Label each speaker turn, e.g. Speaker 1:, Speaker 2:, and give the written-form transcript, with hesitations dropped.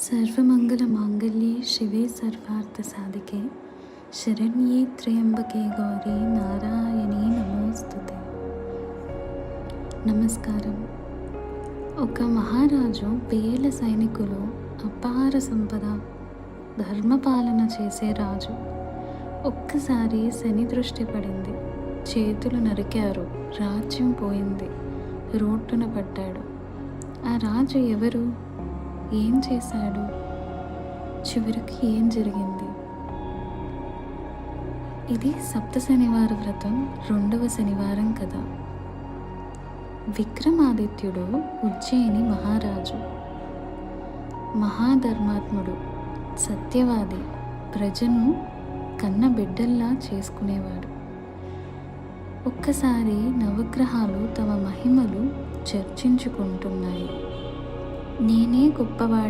Speaker 1: सर्वमङ्गलमाङ्गल्ये शिवे सर्वार्थसाधिके शरण्ये त्र्यम्बके गौरी నారాయణీ నమోస్తుతే. నమస్కారం. ఒక మహారాజు, వేల సైనికులు, అపార సంపద, ధర్మపాలన చేసే రాజు. ఒక్కసారి శని దృష్టి పడింది. చేతులు నరికారు. రాజ్యం పోయింది. రోడ్డున పడ్డాడు. ఆ రాజు ఎవరు? ఏం చేశాడు? చివరికి ఏం జరిగింది? ఇది సప్త శనివార వ్రతం 2వ శనివారం కథ. విక్రమాదిత్యుడు ఉజ్జయిని మహారాజు. మహాధర్మాత్ముడు, సత్యవాది, ప్రజను కన్న బిడ్డల్లా చేసుకునేవాడు. ఒక్కసారి నవగ్రహాలు తమ మహిమలు చర్చించుకుంటున్నాయి. నేనే గొప్పవాడు